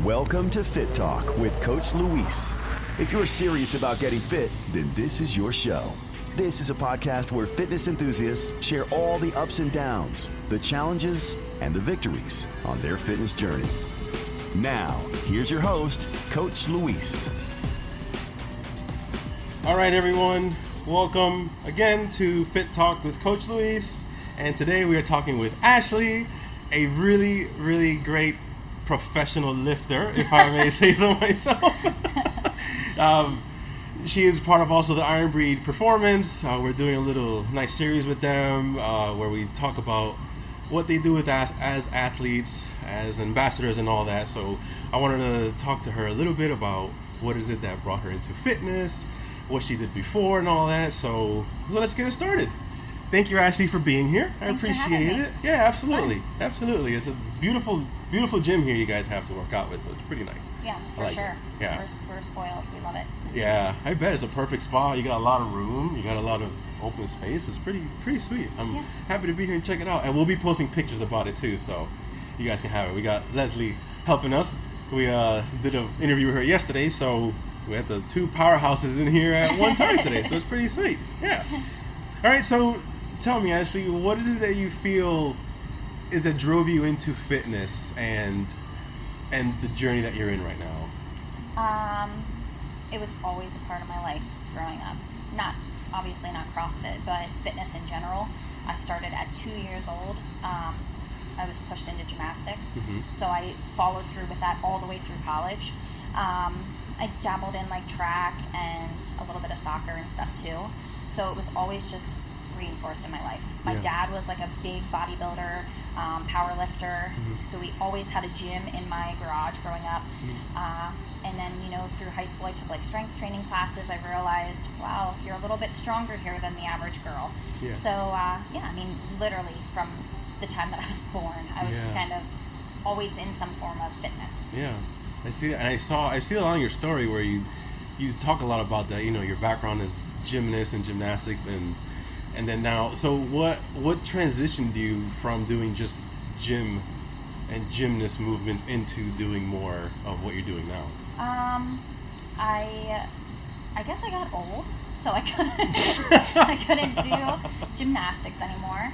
Welcome to Fit Talk with Coach Luis. If you're serious about getting fit, then this is your show. This is a podcast where fitness enthusiasts share all the ups and downs, the challenges, and the victories on their fitness journey. Now, here's your host, Coach Luis. All right, everyone. Welcome again to Fit Talk with Coach Luis. And today we are talking with Ashley, a really, really great professional lifter, if I may say so myself. She is part of also the IronBreedPerformance. We're doing a little nice series with them where we talk about what they do with us as athletes, as ambassadors and all that. So I wanted to talk to her a little bit about what is it that brought her into fitness, what she did before and all that. So let's get it started. Thank you, Ashley, for being here. Thanks I appreciate it. Yeah, absolutely. Absolutely. It's a beautiful, beautiful gym here you guys have to work out with, so it's pretty nice. Yeah, for sure. Yeah. We're spoiled. We love it. Yeah, I bet it's a perfect spot. You got a lot of room. You got a lot of open space. It's pretty sweet. I'm happy to be here and check it out. And we'll be posting pictures about it too, so you guys can have it. We got Leslie helping us. We did an interview with her yesterday, so we had the two powerhouses in here at one time today, so it's pretty sweet. Yeah. All right, so tell me, Ashley, what is it that you feel is that drove you into fitness and the journey that you're in right now? It was always a part of my life growing up. Obviously not CrossFit, but fitness in general. I started at 2 years old. I was pushed into gymnastics, so I followed through with that all the way through college. I dabbled in like track and a little bit of soccer and stuff too. So it was always just reinforced in my life. My dad was like a big bodybuilder, power lifter, so we always had a gym in my garage growing up. And then, through high school I took like strength training classes. I realized, wow, you're a little bit stronger here than the average girl. Yeah. So, literally from the time that I was born, I was just kind of always in some form of fitness. Yeah, I see that. And I see a lot in your story where you talk a lot about that, your background as gymnast and gymnastics and then now, so what transitioned you from doing just gym and gymnast movements into doing more of what you're doing now? I guess I got old, so I couldn't do gymnastics anymore.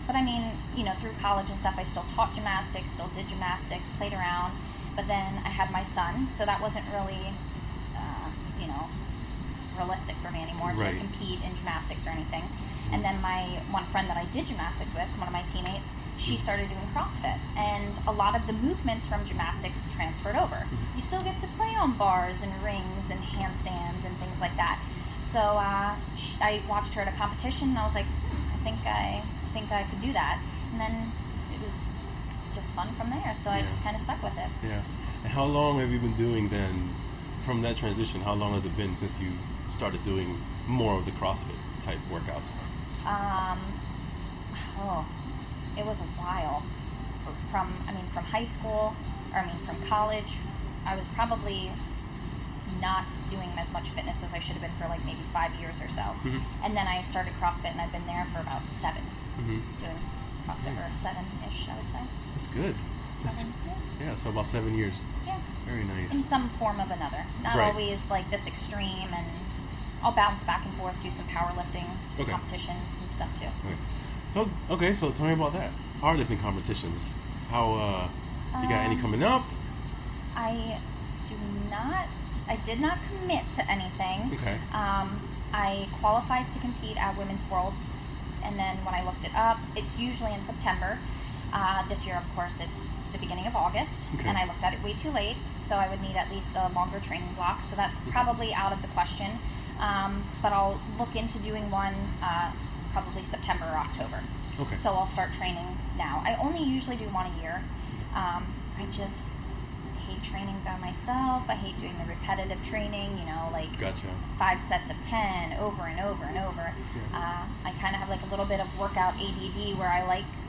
But I mean, through college and stuff, I still taught gymnastics, still did gymnastics, played around. But then I had my son, so that wasn't really, realistic for me anymore to compete in gymnastics or anything. And then my one friend that I did gymnastics with, one of my teammates, she started doing CrossFit, and a lot of the movements from gymnastics transferred over. You still get to play on bars and rings and handstands and things like that. So I watched her at a competition and I was like, I think I could do that. And then it was just fun from there, so I just kind of stuck with it. Yeah. And how long have you been doing then, from that transition, how long has it been since you started doing more of the CrossFit type workouts? It was a while. From high school, from college, I was probably not doing as much fitness as I should have been for like maybe 5 years or so. And then I started CrossFit, and I've been there for about 7, doing CrossFit for 7-ish, I would say. That's good. So about 7 years. Yeah. Very nice. In some form of another. Not always like this extreme, and I'll bounce back and forth, do some powerlifting competitions and stuff too. So tell me about that. Powerlifting competitions. How, you got any coming up? I did not commit to anything. Okay. I qualified to compete at Women's Worlds, and then when I looked it up, it's usually in September. This year, of course, it's the beginning of August, and I looked at it way too late, so I would need at least a longer training block, so that's probably out of the question. But I'll look into doing one probably September or October. Okay. So I'll start training now. I only usually do one a year. I just hate training by myself. I hate doing the repetitive training, like 5 sets of 10 over and over and over. Yeah. I kind of have like a little bit of workout ADD where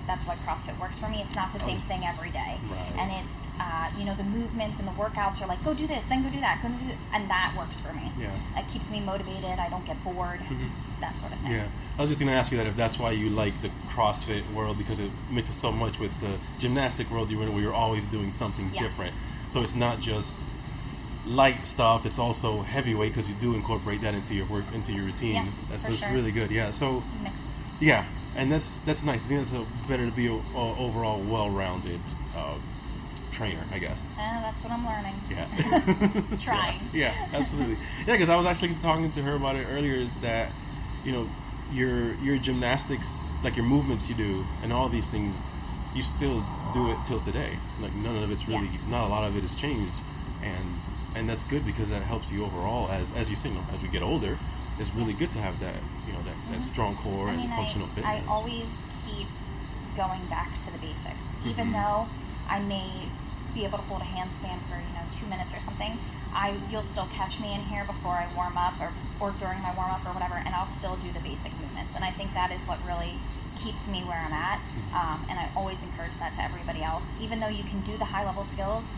that's why CrossFit works for me. It's not the same thing every day. Right. And it's, the movements and the workouts are like, go do this, then go do that, and that works for me. Yeah. It keeps me motivated. I don't get bored, that sort of thing. Yeah. I was just going to ask you that if that's why you like the CrossFit world, because it mixes so much with the gymnastic world you're in, where you're always doing something different. So it's not just light stuff, it's also heavyweight because you do incorporate that into your work, into your routine. Yeah, That's for just sure. really good. Yeah. So Mix. yeah, and that's nice. I think it's better to be a overall well-rounded trainer, I guess. That's what I'm learning. Yeah. Trying. Yeah, absolutely. Yeah, because I was actually talking to her about it earlier that, you know, your gymnastics, like your movements you do and all these things, you still do it till today. Like none of it's really, not a lot of it has changed, and that's good because that helps you overall as you say, as we get older. It's really good to have that, that strong core and functional fitness. I always keep going back to the basics, even though I may be able to hold a handstand for 2 minutes or something. You'll still catch me in here before I warm up or during my warm up or whatever, and I'll still do the basic movements. And I think that is what really keeps me where I'm at. And I always encourage that to everybody else. Even though you can do the high level skills,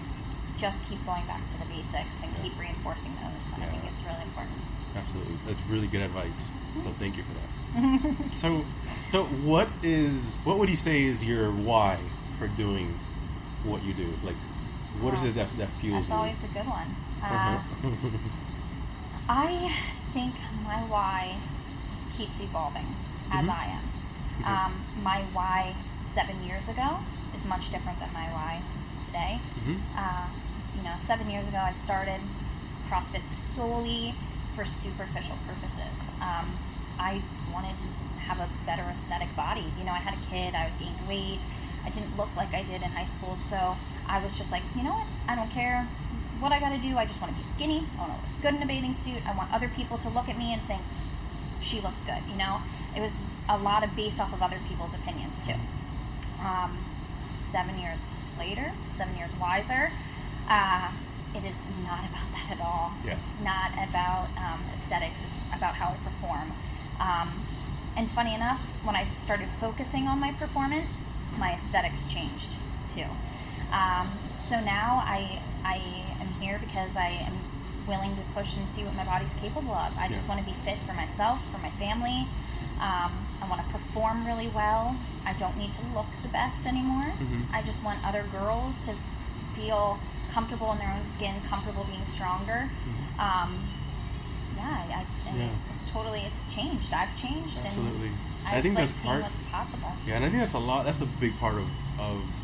just keep going back to the basics and keep reinforcing those. And I think it's really important. Absolutely, that's really good advice. So thank you for that. So what would you say is your why for doing what you do? Like, what is it that fuels That's you? always a good one. I think my why keeps evolving as I am. My why 7 years ago is much different than my why today. 7 years ago I started CrossFit solely for superficial purposes. I wanted to have a better aesthetic body. I had a kid, I gained weight, I didn't look like I did in high school, so I was just like, you know what, I don't care what I gotta do, I just want to be skinny, I want to look good in a bathing suit, I want other people to look at me and think, she looks good, It was a lot of based off of other people's opinions too. 7 years later, 7 years wiser, it is not about that at all. Yeah. It's not about aesthetics, it's about how I perform. And funny enough, when I started focusing on my performance, my aesthetics changed too. So now I am here because I am willing to push and see what my body's capable of. I just want to be fit for myself, for my family. I want to perform really well. I don't need to look the best anymore. I just want other girls to feel comfortable in their own skin, comfortable being stronger. It's changed. I've changed. Absolutely. And I think that's seeing what's possible. Yeah, and I think that's the big part of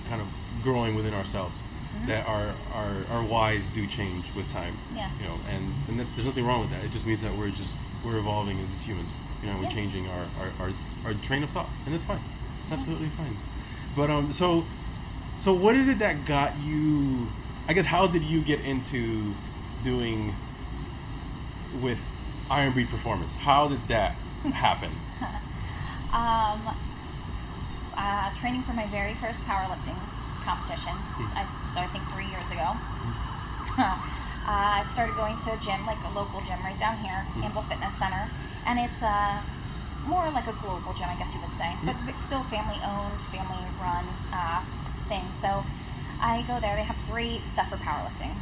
kind of growing within ourselves. That our whys do change with time. Yeah. And there's nothing wrong with that. It just means that we're evolving as humans. We're changing our train of thought, and that's fine. Absolutely fine. But so what is it that got you? I guess how did you get into doing with IronBreedPerformance? How did that happen? Training for my very first powerlifting competition. So I think 3 years ago. I started going to a gym, like a local gym right down here, Campbell Fitness Center, and it's more like a global gym, I guess you would say, but it's still family-owned, family-run thing. So I go there. They have great stuff for powerlifting.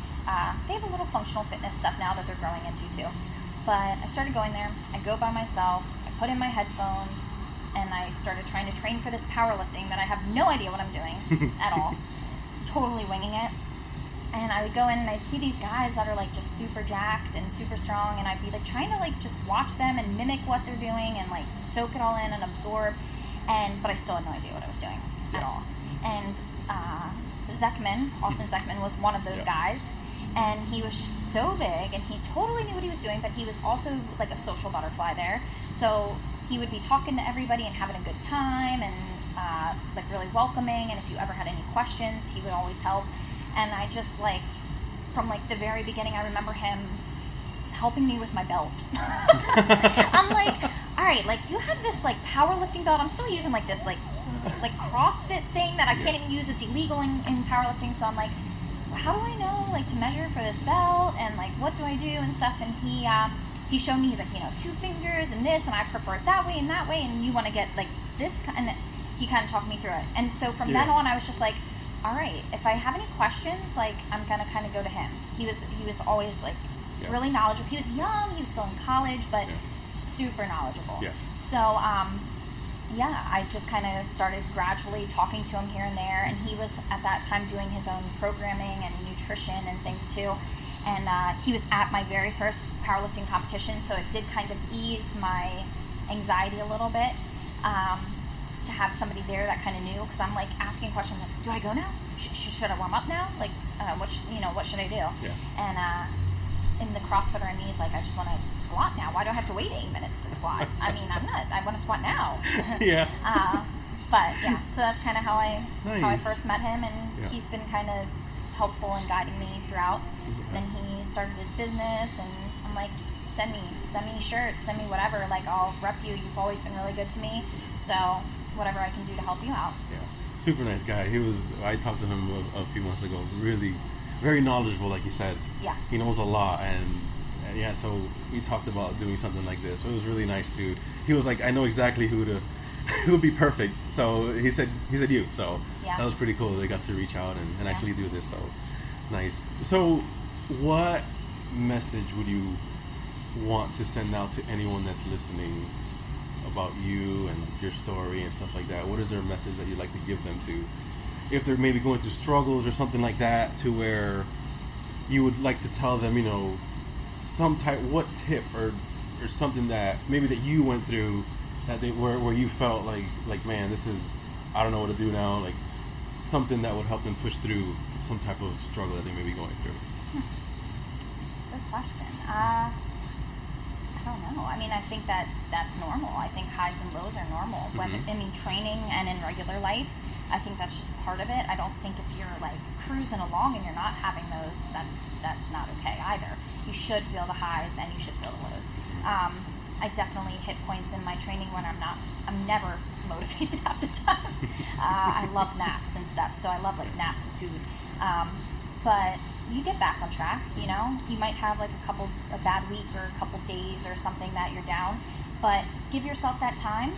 They have a little functional fitness stuff now that they're growing into too. But I started going there. I go by myself. I put in my headphones, and I started trying to train for this powerlifting that I have no idea what I'm doing at all. Totally winging it. And I would go in and I'd see these guys that are like just super jacked and super strong, and I'd be like trying to like just watch them and mimic what they're doing and like soak it all in and absorb. But I still had no idea what I was doing at all. And Austin Zeckman was one of those guys, and he was just so big, and he totally knew what he was doing, but he was also like a social butterfly there. So he would be talking to everybody and having a good time, and like really welcoming, and if you ever had any questions, he would always help. And I just from the very beginning, I remember him helping me with my belt. I'm like, all right, you have this powerlifting belt. I'm still using this CrossFit thing that I can't even use. It's illegal in powerlifting. So I'm like, how do I know to measure for this belt, and what do I do and stuff? And he showed me. He's like, 2 fingers and this, and I prefer it that way, and you want to get this, and he kind of talked me through it. And so from then on, I was just like, all right, if I have any questions, I'm gonna kind of go to him. He was always really knowledgeable. He was young, he was still in college, but super knowledgeable. So yeah, I just kind of started gradually talking to him here and there, and he was at that time doing his own programming and nutrition and things too. And he was at my very first powerlifting competition, so it did kind of ease my anxiety a little bit to have somebody there that kind of knew, because I'm like asking questions like, do I go now? Should I warm up now? Like, what should I do? Yeah. And the CrossFitter in me is like, I just want to squat now. Why do I have to wait 8 minutes to squat? I mean, I want to squat now. Yeah. But yeah, so that's kind of how I first met him, and yeah. he's been kind of helpful in guiding me throughout. Yeah. Then he started his business, and I'm like, send me shirts, send me whatever. Like, I'll rep you. You've always been really good to me. So whatever I can do to help you out. Yeah. Super nice guy. I talked to him a few months ago. Really, very knowledgeable, like you said. Yeah. He knows a lot, and yeah. So we talked about doing something like this. So it was really nice too. He was like, I know exactly who would be perfect. So he said you. So yeah. That was pretty cool. They got to reach out and yeah. actually do this. So nice. So what message would you want to send out to anyone that's listening about you and your story and stuff like that? What is there a message that you'd like to give them to, if they're maybe going through struggles or something like that, to where you would like to tell them, what tip or something that maybe that you went through that where you felt like man, this is, I don't know what to do now, like something that would help them push through some type of struggle that they may be going through? Good question. I don't know. I mean, I think that's normal. I think highs and lows are normal. Mm-hmm. When training and in regular life, I think that's just part of it. I don't think if you're like cruising along and you're not having those, that's not okay either. You should feel the highs and you should feel the lows. I definitely hit points in my training when I'm never motivated half the time. I love naps and stuff, so I love like naps and food. But you get back on track, You might have like a bad week or a couple days or something that you're down, but give yourself that time,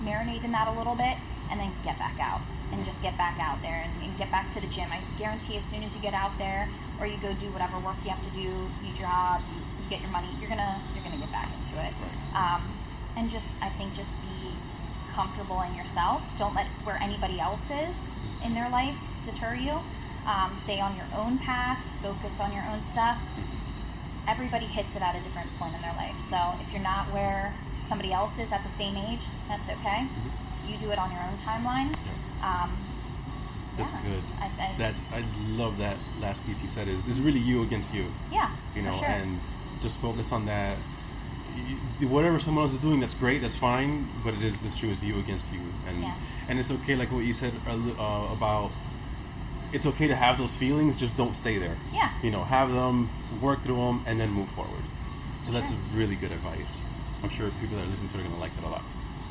marinate in that a little bit, and then get back out. And just get back out there and get back to the gym. I guarantee as soon as you get out there or you go do whatever work you have to do, you job, you get your money, you're gonna get back into it. And I think just be comfortable in yourself. Don't let where anybody else is in their life deter you. Stay on your own path, focus on your own stuff. Everybody hits it at a different point in their life. So if you're not where somebody else is at the same age, that's okay. You do it on your own timeline. That's good. I love that last piece you said. Is really you against you. Yeah, for sure. And just focus on that. Whatever someone else is doing, that's great. That's fine. But it is true. It's you against you, and it's okay. Like what you said about. It's okay to have those feelings. Just don't stay there. Yeah. Have them, work through them, and then move forward. So that's really good advice. I'm sure people that are listening to it are going to like that a lot.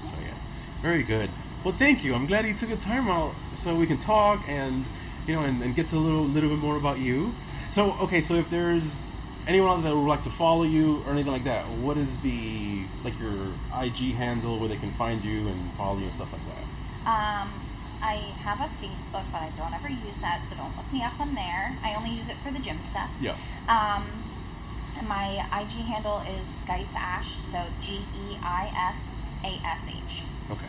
So yeah, very good. Well, thank you. I'm glad you took the time out so we can talk and and get to a little bit more about you. So okay, so if there's anyone out there that would like to follow you or anything like that, what is your IG handle where they can find you and follow you and stuff like that? I have a Facebook, but I don't ever use that, so don't look me up on there. I only use it for the gym stuff. Yeah. And my IG handle is Geisash, so Geisash. Okay.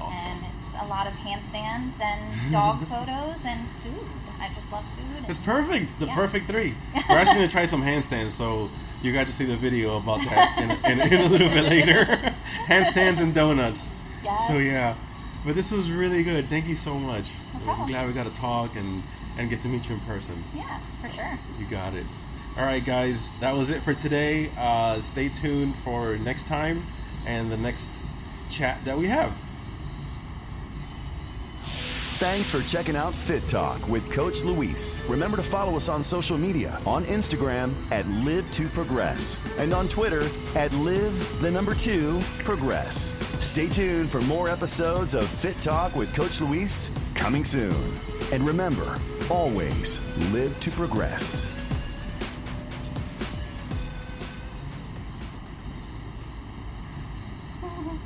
Awesome. And it's a lot of handstands and dog photos and food. I just love food. It's perfect. The perfect three. We're actually going to try some handstands, so you got to see the video about that in a little bit later. Handstands and donuts. Yes. So yeah. But this was really good. Thank you so much. No I'm glad we got to talk and get to meet you in person. Yeah, for sure. You got it. All right, guys. That was it for today. Stay tuned for next time and the next chat that we have. Thanks for checking out Fit Talk with Coach Luis. Remember to follow us on social media, on Instagram at Live2Progress and on Twitter at Live2Progress. Stay tuned for more episodes of Fit Talk with Coach Luis coming soon. And remember, always live to progress.